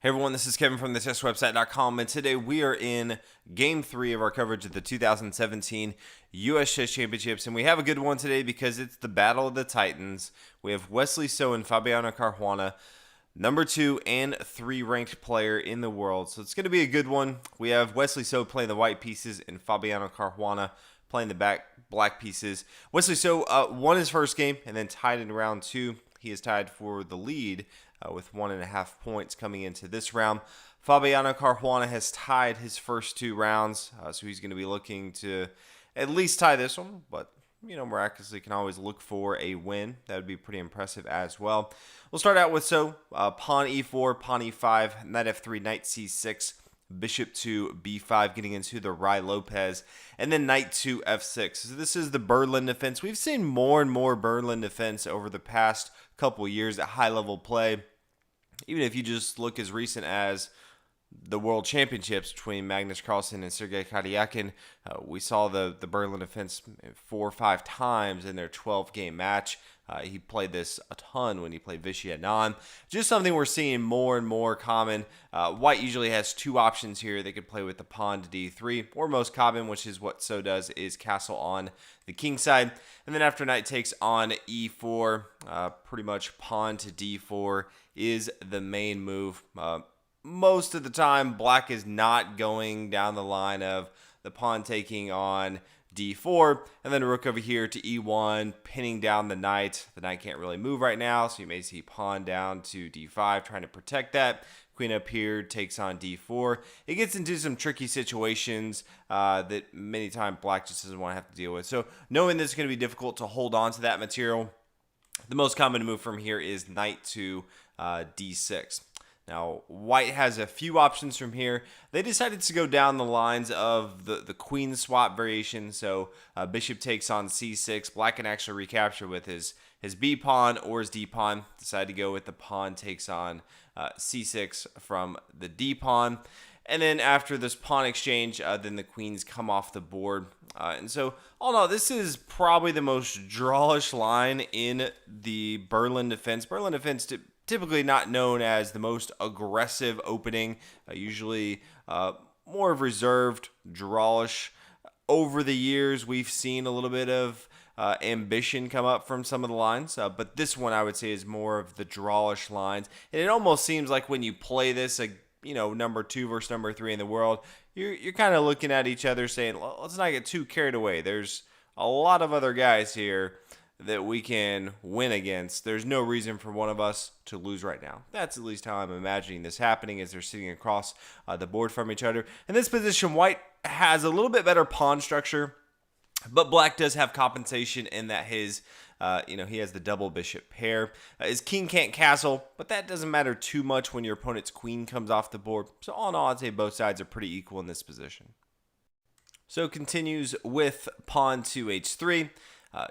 Hey everyone, this is Kevin from the chesswebsite.com, and today we are in Game 3 of our coverage of the 2017 U.S. Chess Championships, and we have a good one today because it's the Battle of the Titans. We have Wesley and Fabiano Caruana, number 2 and 3 ranked player in the world, so it's going to be a good one. We have Wesley playing the white pieces and Fabiano Caruana playing the black pieces. Wesley won his first game and then tied in round 2. He is tied for the lead with 1.5 points coming into this round. Fabiano Caruana has tied his first 2 rounds, so he's going to be looking to at least tie this one, but miraculously can always look for a win. That would be pretty impressive as well. We'll start out with pawn e4, pawn e5, knight f3, knight c6, bishop to b5, getting into the Rai Lopez, and then knight to f6. So this is the Berlin defense. We've seen more and more Berlin defense over the past couple years at high level play. Even if you just look as recent as the World Championships between Magnus Carlsen and Sergei Karyakin, we saw the Berlin defense 4 or 5 times in their 12-game match. He played this a ton when he played Vichy Anand. Just something we're seeing more and more common. White usually has 2 options here. They could play with the pawn to d3, or most common, which is what does, is castle on the king side. And then after knight takes on e4, pretty much pawn to d4 is the main move. Most of the time, black is not going down the line of the pawn taking on d4, and then rook over here to e1, pinning down the knight. The knight can't really move right now, so you may see pawn down to d5, trying to protect that. Queen up here takes on d4. It gets into some tricky situations that many times black just doesn't want to have to deal with. So knowing this is going to be difficult to hold on to that material, the most common move from here is knight to d6. Now, white has a few options from here. They decided to go down the lines of the queen swap variation. So bishop takes on c6. Black can actually recapture with his b pawn or his d pawn. Decided to go with the pawn takes on c6 from the d pawn. And then after this pawn exchange, then the queens come off the board. And so, all in all, this is probably the most drawish line in the Berlin defense. Berlin defense typically not known as the most aggressive opening, usually more of reserved, drawish. Over the years, we've seen a little bit of ambition come up from some of the lines, but this one I would say is more of the drawish lines. And it almost seems like when you play this, number 2 versus number 3 in the world, you're kind of looking at each other saying, well, let's not get too carried away. There's a lot of other guys here that we can win against. There's no reason for one of us to lose right now. That's at least how I'm imagining this happening as they're sitting across the board from each other. In this position, white has a little bit better pawn structure, but black does have compensation in that his he has the double bishop pair. His king can't castle, but that doesn't matter too much when your opponent's queen comes off the board. So all in all, I'd say both sides are pretty equal in this position. So it continues with pawn to h3.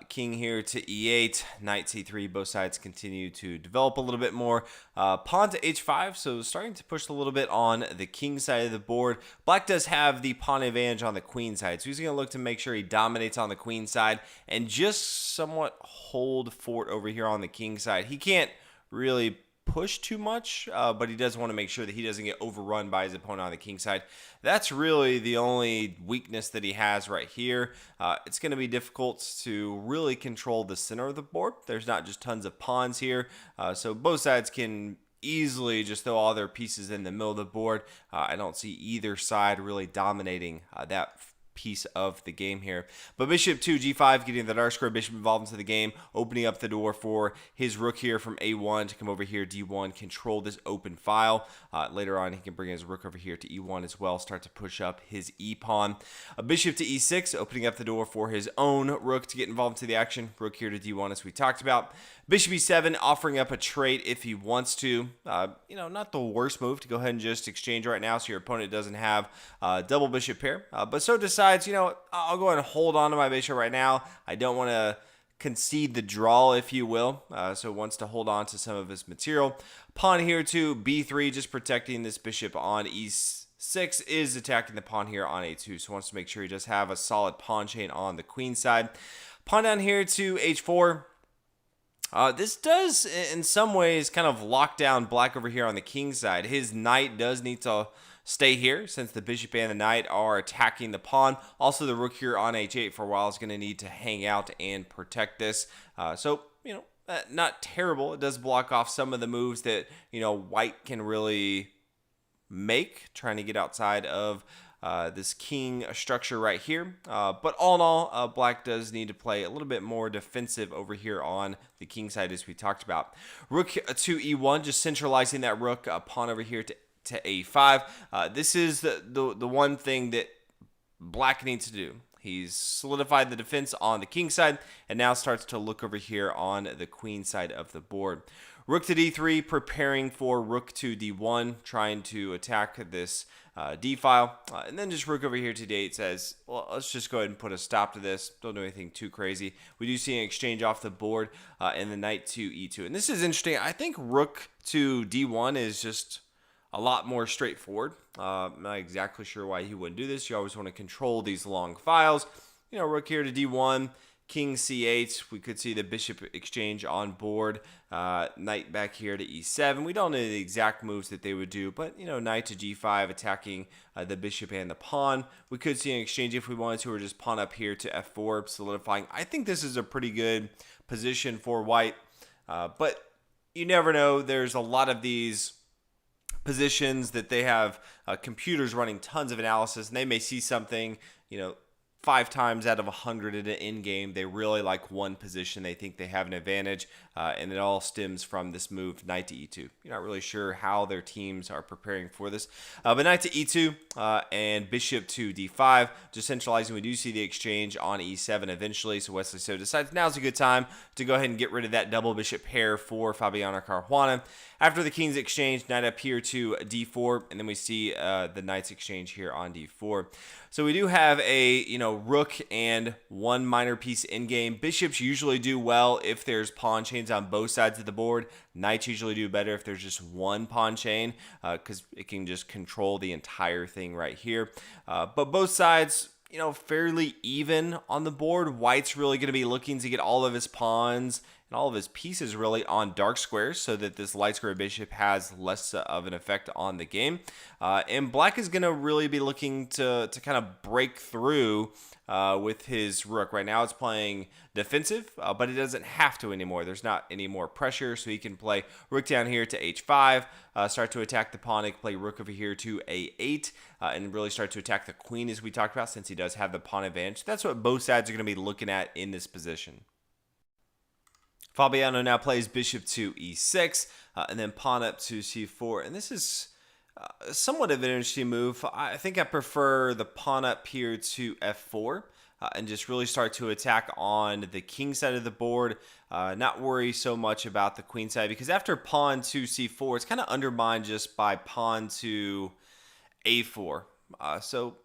King here to e8, knight c3. Both sides continue to develop a little bit more. Pawn to h5, so starting to push a little bit on the king side of the board. Black does have the pawn advantage on the queen side, so he's going to look to make sure he dominates on the queen side and just somewhat hold fort over here on the king side. He can't really push too much, but he does want to make sure that he doesn't get overrun by his opponent on the king side. That's really the only weakness that he has right here. It's going to be difficult to really control the center of the board. There's not just tons of pawns here, so both sides can easily just throw all their pieces in the middle of the board. I don't see either side really dominating that piece of the game here. But bishop to g5, getting the dark square bishop involved into the game, opening up the door for his rook here from a1 to come over here d1, control this open file. Later on, he can bring his rook over here to e1 as well, start to push up his e-pawn. A bishop to e6, opening up the door for his own rook to get involved into the action. Rook here to d1, as we talked about. Bishop e7, offering up a trade if he wants to. Not the worst move to go ahead and just exchange right now so your opponent doesn't have double bishop pair. But so decides, I'll go ahead and hold on to my bishop right now. I don't want to concede the draw, if you will. So wants to hold on to some of his material. Pawn here to b3, just protecting this bishop on e6 is attacking the pawn here on a2. So wants to make sure he does have a solid pawn chain on the queen side. Pawn down here to h4. This does, in some ways, kind of lock down black over here on the king side. His knight does need to stay here since the bishop and the knight are attacking the pawn. Also, the rook here on h8 for a while is going to need to hang out and protect this. Not terrible. It does block off some of the moves that, white can really make, trying to get outside of this king structure right here. But all in all, black does need to play a little bit more defensive over here on the king side, as we talked about. Rook to e1, just centralizing that rook. Pawn over here to a5. This is the one thing that black needs to do. He's solidified the defense on the king side and now starts to look over here on the queen side of the board. Rook to d3, preparing for rook to d1, trying to attack this d file. And then just rook over here to d8 says, well, let's just go ahead and put a stop to this. Don't do anything too crazy. We do see an exchange off the board and the knight to e2. And this is interesting. I think rook to d1 is just a lot more straightforward. I'm not exactly sure why he wouldn't do this. You always want to control these long files. Rook here to d1, king c8. We could see the bishop exchange on board. Knight back here to e7. We don't know the exact moves that they would do, but knight to g5, attacking the bishop and the pawn. We could see an exchange if we wanted to, or just pawn up here to f4, solidifying. I think this is a pretty good position for white, but you never know. There's a lot of these positions that they have computers running tons of analysis, and they may see something, 5 times out of 100 in an end game. They really like one position. They think they have an advantage, and it all stems from this move, knight to e2. You're not really sure how their teams are preparing for this. But knight to e2 and bishop to d5, just centralizing. We do see the exchange on e7 eventually, so Wesley decides now's a good time to go ahead and get rid of that double bishop pair for Fabiano Caruana. After the king's exchange, knight up here to d4, and then we see the knight's exchange here on d4. So we do have a, rook and one minor piece in game. Bishops usually do well if there's pawn chains on both sides of the board. Knights usually do better if there's just one pawn chain, because it can just control the entire thing right here. But both sides, fairly even on the board. White's really going to be looking to get all of his pawns and all of his pieces really on dark squares so that this light square bishop has less of an effect on the game. And black is going to really be looking to kind of break through with his rook. Right now it's playing defensive, but it doesn't have to anymore. There's not any more pressure, so he can play rook down here to h5, start to attack the pawn. He can play rook over here to a8, and really start to attack the queen, as we talked about, since he does have the pawn advantage. That's what both sides are going to be looking at in this position. Fabiano now plays bishop to e6, and then pawn up to c4. And this is somewhat of an interesting move. I think I prefer the pawn up here to f4, and just really start to attack on the king side of the board. Not worry so much about the queen side, because after pawn to c4, it's kind of undermined just by pawn to a4. So,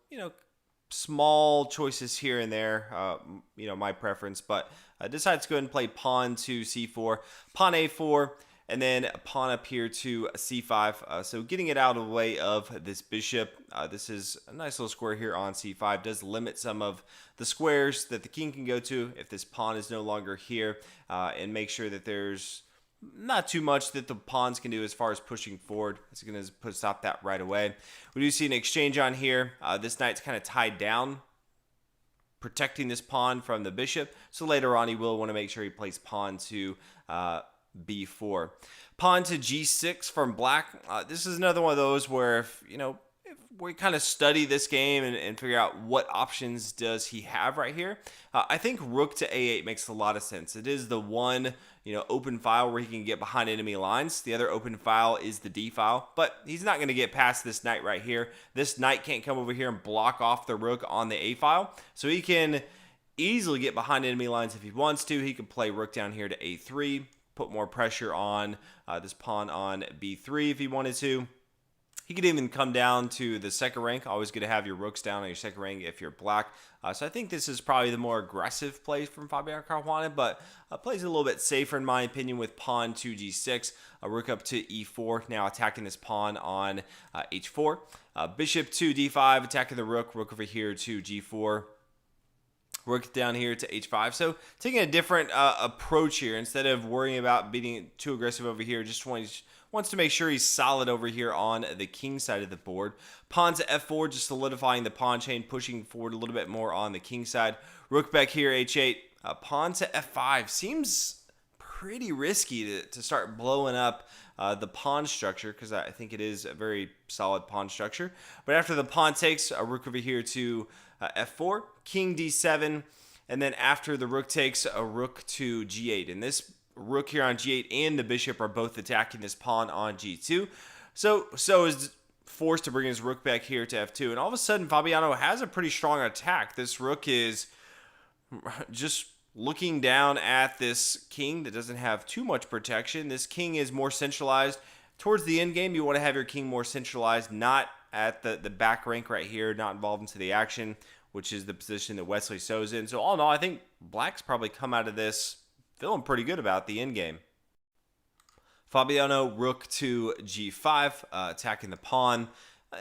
small choices here and there, my preference, but decides to go ahead and play pawn to c4, pawn a4, and then pawn up here to c5. So getting it out of the way of this bishop. This is a nice little square here on c5. Does limit some of the squares that the king can go to if this pawn is no longer here, and make sure that there's not too much that the pawns can do as far as pushing forward. It's going to stop that right away. We do see an exchange on here. This knight's kind of tied down, protecting this pawn from the bishop. So later on, he will want to make sure he plays pawn to b4. Pawn to g6 from black. This is another one of those where, if we kind of study this game and figure out what options does he have right here. I think rook to a8 makes a lot of sense. It is the one, open file where he can get behind enemy lines. The other open file is the d file, but he's not going to get past this knight right here. This knight can't come over here and block off the rook on the a file, so he can easily get behind enemy lines if he wants to. He could play rook down here to a3, put more pressure on this pawn on b3 if he wanted to. He could even come down to the second rank. Always good to have your rooks down on your second rank if you're black. So I think this is probably the more aggressive play from Fabiano Caruana, but plays a little bit safer in my opinion with pawn to g6. Rook up to e4, now attacking this pawn on h4. Bishop to d5, attacking the rook. Rook over here to g4. Rook down here to h5. So taking a different approach here. Instead of worrying about being too aggressive over here, just wants to make sure he's solid over here on the king side of the board. Pawn to f4, just solidifying the pawn chain, pushing forward a little bit more on the king side. Rook back here, h8. Pawn to f5 seems pretty risky to start blowing up the pawn structure, because I think it is a very solid pawn structure. But after the pawn takes, a rook over here to f4, king d7, and then after the rook takes, a rook to g8. And this rook here on g8 and the bishop are both attacking this pawn on g2. So is forced to bring his rook back here to f2. And all of a sudden, Fabiano has a pretty strong attack. This rook is just looking down at this king that doesn't have too much protection. This king is more centralized. Towards the end game, you want to have your king more centralized, not at the back rank right here, not involved into the action, which is the position that Wesley sows in. So all in all, I think Black's probably come out of this feeling pretty good about the end game. Fabiano, rook to g5, attacking the pawn,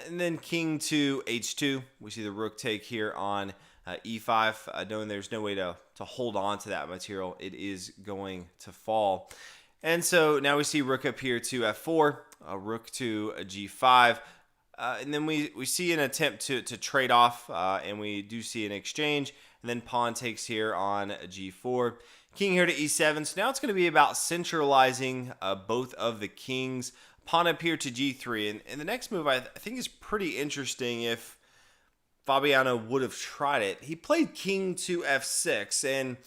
and then king to h2. We see the rook take here on e5, knowing there's no way to hold on to that material. It is going to fall. And so now we see rook up here to f4, rook to g5, and then we see an attempt to trade off, and we do see an exchange, and then pawn takes here on g4. King here to e7. So now it's going to be about centralizing both of the kings. Pawn up here to g3. And the next move I think is pretty interesting if Fabiano would have tried it. He played king to f6. And,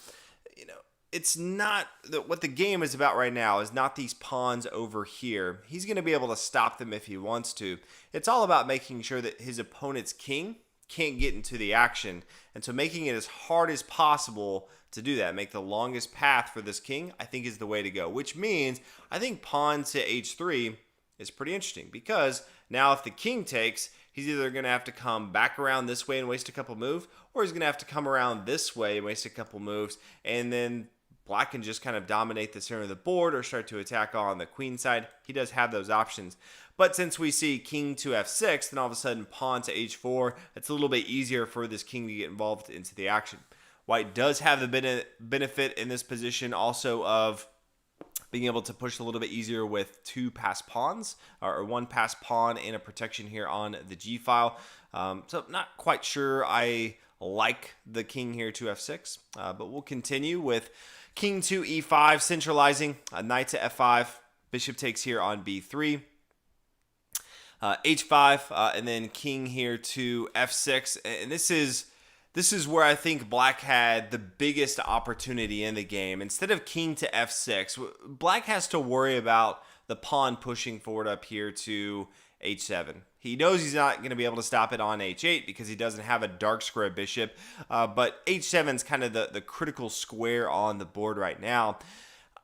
you know, it's not what the game is about right now is not these pawns over here. He's going to be able to stop them if he wants to. It's all about making sure that his opponent's king can't get into the action. And so making it as hard as possible to do that, make the longest path for this king, I think is the way to go. Which means I think pawn to h3 is pretty interesting, because now if the king takes, he's either going to have to come back around this way and waste a couple moves, or he's going to have to come around this way and waste a couple moves, and then Black can just kind of dominate the center of the board or start to attack on the queen side. He does have those options. But since we see king to f6, then all of a sudden pawn to h4, it's a little bit easier for this king to get involved into the action. White does have the benefit in this position also of being able to push a little bit easier with two passed pawns, or one passed pawn and a protection here on the g file. So not quite sure I like the king here to f6, but we'll continue with king to e5, centralizing, knight to f5, bishop takes here on b3, h5, and then king here to f6. And this is where I think Black had the biggest opportunity in the game. Instead of king to f6, Black has to worry about the pawn pushing forward up here to h7. He knows he's not going to be able to stop it on h8 because he doesn't have a dark square bishop, but h7 is kind of the critical square on the board right now.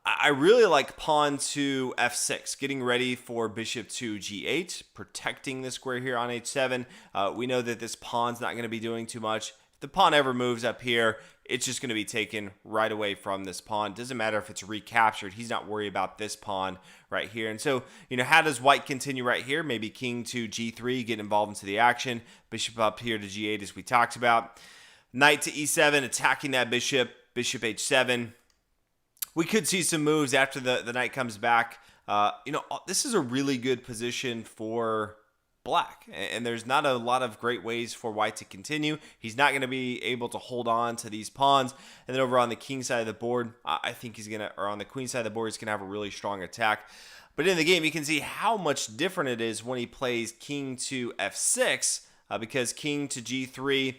I really like pawn to f6, getting ready for bishop to g8, protecting the square here on h7. We know that this pawn's not going to be doing too much. If the pawn ever moves up here, it's just going to be taken right away from this pawn. Doesn't matter if it's recaptured. He's not worried about this pawn right here. And so, you know, how does white continue right here? Maybe king to g3, get involved into the action. Bishop up here to g8, as we talked about. Knight to e7, attacking that bishop. Bishop h7. We could see some moves after the knight comes back. You know, this is a really good position for Black, and there's not a lot of great ways for white to continue. He's not going to be able to hold on to these pawns. And then over on the king side of the board, I think he's going to, or on the queen side of the board, he's going to have a really strong attack. But in the game, you can see how much different it is when he plays king to f6, because king to g3,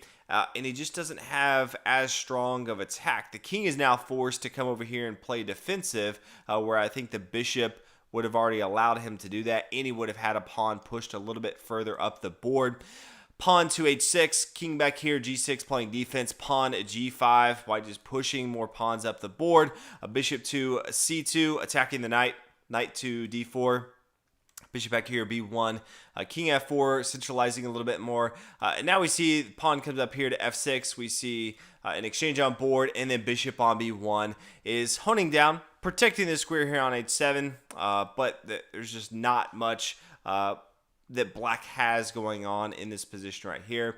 and he just doesn't have as strong of attack. The king is now forced to come over here and play defensive, where I think the bishop would have already allowed him to do that, and he would have had a pawn pushed a little bit further up the board. Pawn to h6, king back here, g6 playing defense, pawn at g5, white just pushing more pawns up the board. A bishop to c2, attacking the knight, knight to d4. Bishop back here, b1, king f4, centralizing a little bit more. And now we see pawn comes up here to f6. We see an exchange on board, and then bishop on b1 is honing down, protecting the square here on h7. But there's just not much that Black has going on in this position right here.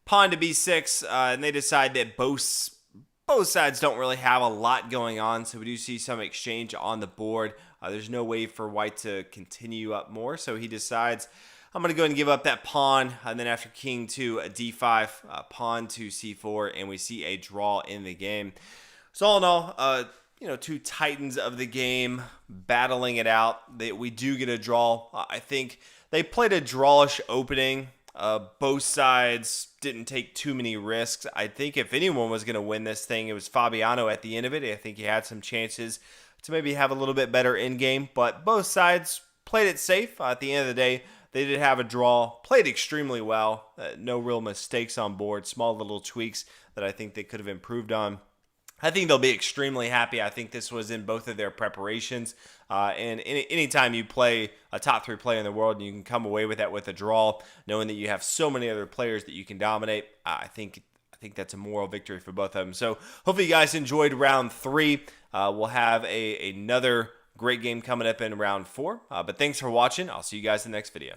pawn to b6, and they decide that both sides don't really have a lot going on, so we do see some exchange on the board. There's no way for white to continue up more, so he decides, I'm going to go ahead and give up that pawn, and then after king to d5, pawn to c4, and we see a draw in the game. So all in all, two titans of the game battling it out. We do get a draw. I think they played a drawish opening. Both sides didn't take too many risks. I think if anyone was going to win this thing, it was Fabiano at the end of it. I think he had some chances to maybe have a little bit better end game, but both sides played it safe. At the end of the day, they did have a draw, played extremely well. No real mistakes on board, small little tweaks that I think they could have improved on. I think they'll be extremely happy. I think this was in both of their preparations. And anytime you play a top 3 player in the world and you can come away with that with a draw, knowing that you have so many other players that you can dominate, I think that's a moral victory for both of them. So hopefully you guys enjoyed round 3. We'll have another great game coming up in round 4. But thanks for watching. I'll see you guys in the next video.